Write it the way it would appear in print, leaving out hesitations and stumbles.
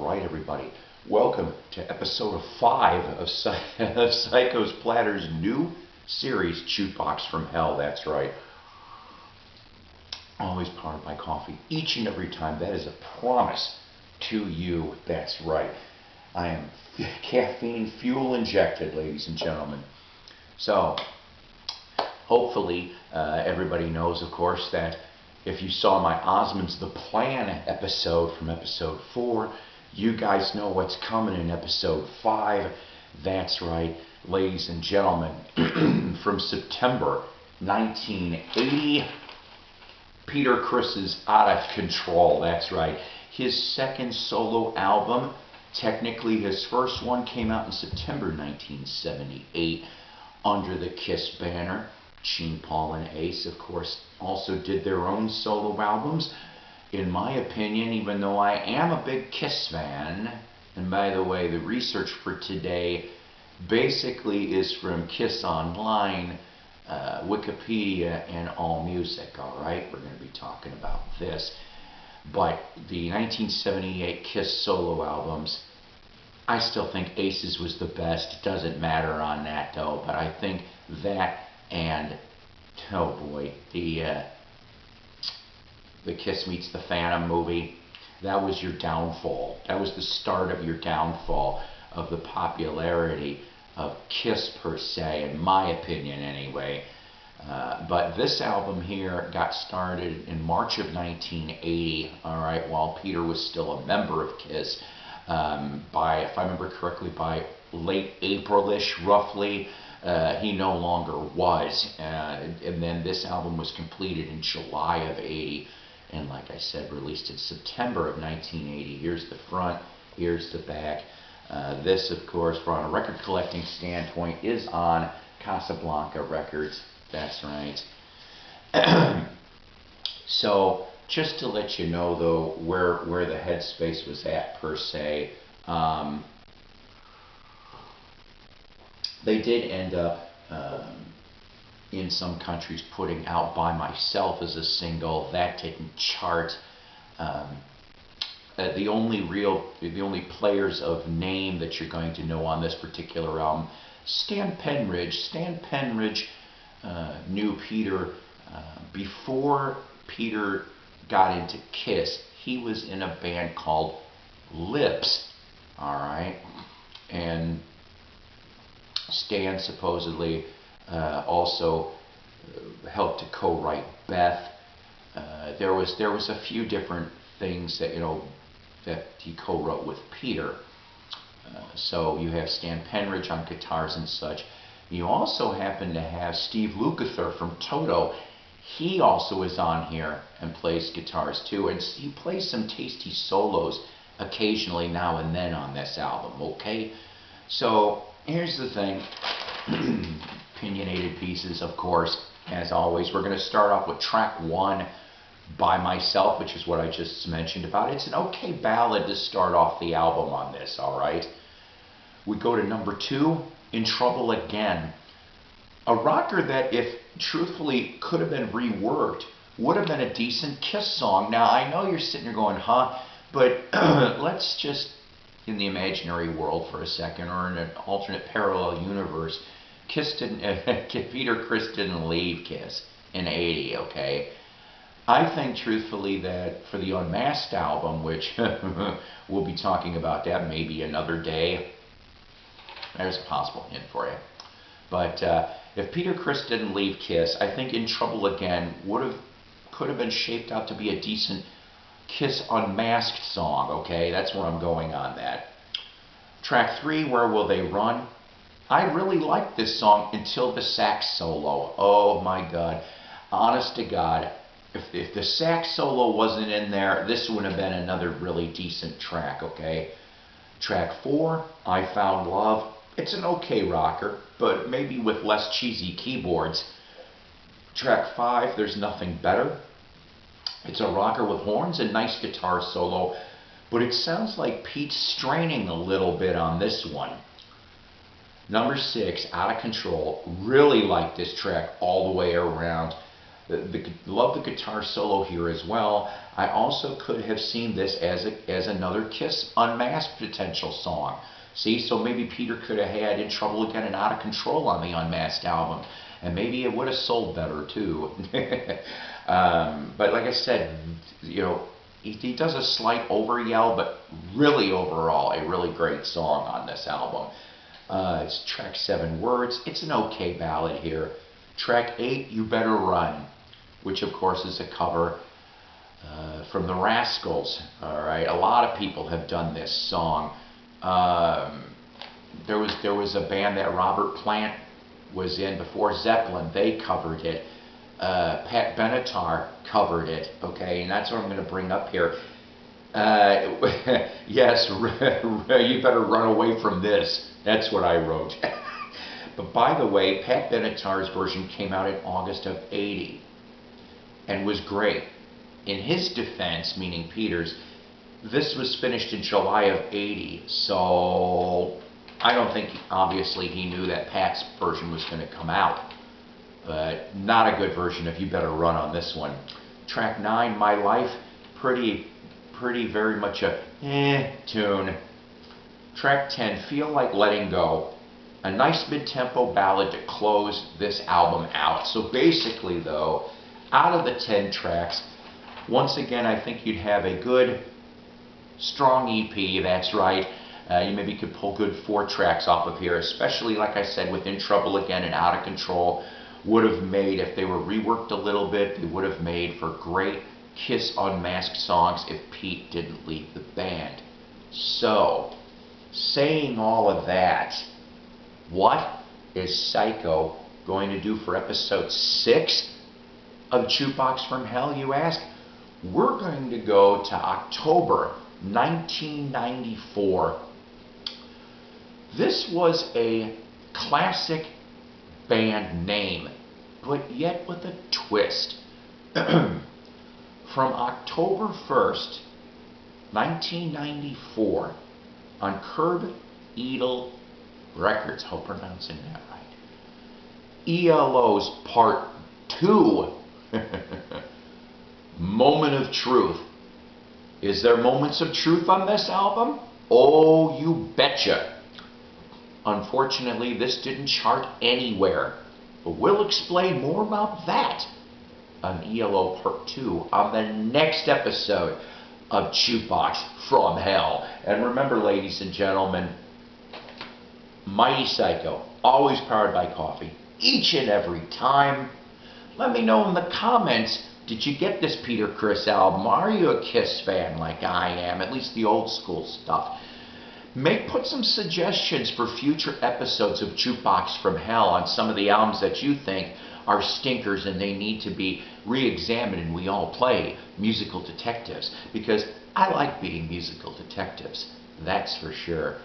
All right, everybody. Welcome to episode 5 of Psycho's Platter's new series, Jukebox From Hell. That's right. Always powered by coffee, each and every time. That is a promise to you. That's right. I am caffeine fuel injected, ladies and gentlemen. So, hopefully, everybody knows, of course, that if you saw my Osmond's The Plan episode from episode 4, you guys know what's coming in episode 5. That's right, ladies and gentlemen. From September 1980, Peter Criss's Out of Control. That's right. His second solo album, technically his first one, came out in September 1978 under the Kiss banner. Gene, Paul, and Ace, of course, also did their own solo albums. In my opinion, even though I am a big Kiss fan, and by the way, the research for today basically is from Kiss Online, Wikipedia, and AllMusic, alright? We're going to be talking about this. But the 1978 Kiss solo albums, I still think Ace's was the best. It doesn't matter on that, though, but I think that and, oh boy, the Kiss Meets the Phantom movie, that was your downfall. That was the start of your downfall of the popularity of Kiss per se, in my opinion anyway. But this album here got started in March of 1980, alright, while Peter was still a member of Kiss. By, if I remember correctly, by late April-ish, roughly, he no longer was. And then this album was completed in July of 80. And like I said, released in September of 1980. Here's the front, here's the back. This, of course, from a record collecting standpoint, is on Casablanca Records. That's right. So, just to let you know, though, where the headspace was at, per se, they did end up, in some countries, putting out By Myself as a single. That didn't chart. The only players of name that you're going to know on this particular album, Stan Penridge. Stan Penridge knew Peter before Peter got into Kiss. He was in a band called Lips, alright? And Stan supposedly also helped to co-write Beth. There was a few different things that that he co-wrote with Peter. So you have Stan Penridge on guitars and such. You also happen to have Steve Lukather from Toto. He also is on here and plays guitars too, and he plays some tasty solos occasionally now and then on this album. Okay, so here's the thing. Opinionated pieces, of course, as always. We're going to start off with track 1, By Myself, which is what I just mentioned about. It's an okay ballad to start off the album on this, alright? We go to number 2, In Trouble Again. A rocker that, if truthfully could have been reworked, would have been a decent Kiss song. Now, I know you're sitting there going, huh? But let's just, in the imaginary world for a second, or in an alternate parallel universe, Peter Criss didn't leave Kiss in 80, okay? I think, truthfully, that for the Unmasked album, which we'll be talking about that maybe another day, there's a possible hint for you. But if Peter Criss didn't leave Kiss, I think In Trouble Again could have been shaped out to be a decent Kiss Unmasked song, okay? That's where I'm going on that. Track 3, Where Will They Run? I really liked this song until the sax solo. Oh my God. Honest to God, if the sax solo wasn't in there, this would have been another really decent track, okay? Track 4, I Found Love. It's an okay rocker, but maybe with less cheesy keyboards. Track 5, There's Nothing Better. It's a rocker with horns and nice guitar solo, but it sounds like Pete's straining a little bit on this one. Number 6, Out of Control. Really like this track all the way around. Love the guitar solo here as well. I also could have seen this as another Kiss Unmasked potential song. See, so maybe Peter could have had In Trouble Again and Out of Control on the Unmasked album, and maybe it would have sold better too. But like I said, you know, he does a slight over yell, but really overall a really great song on this album. It's track 7, Words. It's an okay ballad here. Track 8, You Better Run, which of course is a cover from the Rascals. All right, a lot of people have done this song. There was a band that Robert Plant was in before Zeppelin. They covered it. Pat Benatar covered it. Okay, and that's what I'm going to bring up here. Yes, you better run away from this. That's what I wrote. But by the way, Pat Benatar's version came out in August of '80 and was great. In his defense, meaning Peter's, this was finished in July of '80, so I don't think, obviously, he knew that Pat's version was going to come out. But not a good version of You Better Run on this one. Track 9, My Life, pretty very much a tune. Track 10, Feel Like Letting Go. A nice mid-tempo ballad to close this album out. So basically, though, out of the 10 tracks, once again, I think you'd have a good, strong EP, that's right. You maybe could pull good 4 tracks off of here, especially, like I said, with In Trouble Again and Out of Control. Would have made, if they were reworked a little bit, they would have made for great Kiss Unmasked songs if Pete didn't leave the band. So, saying all of that, what is Psyko going to do for episode 6 of Jukebox From Hell, you ask? We're going to go to October 1994. This was a classic band name, but yet with a twist. From October 1st, 1994, on Curb Edel Records, hope I'm pronouncing that right, ELO's Part 2, Moment of Truth. Is there moments of truth on this album? Oh, you betcha. Unfortunately, this didn't chart anywhere, but we'll explain more about that on ELO Part 2 on the next episode of Jukebox From Hell. And remember, ladies and gentlemen, Mighty Psycho, always powered by coffee, each and every time. Let me know in the comments, did you get this Peter Criss album? Are you a Kiss fan like I am, at least the old school stuff? Put some suggestions for future episodes of Jukebox From Hell on some of the albums that you think are stinkers and they need to be re-examined, and we all play musical detectives, because I like being musical detectives, that's for sure.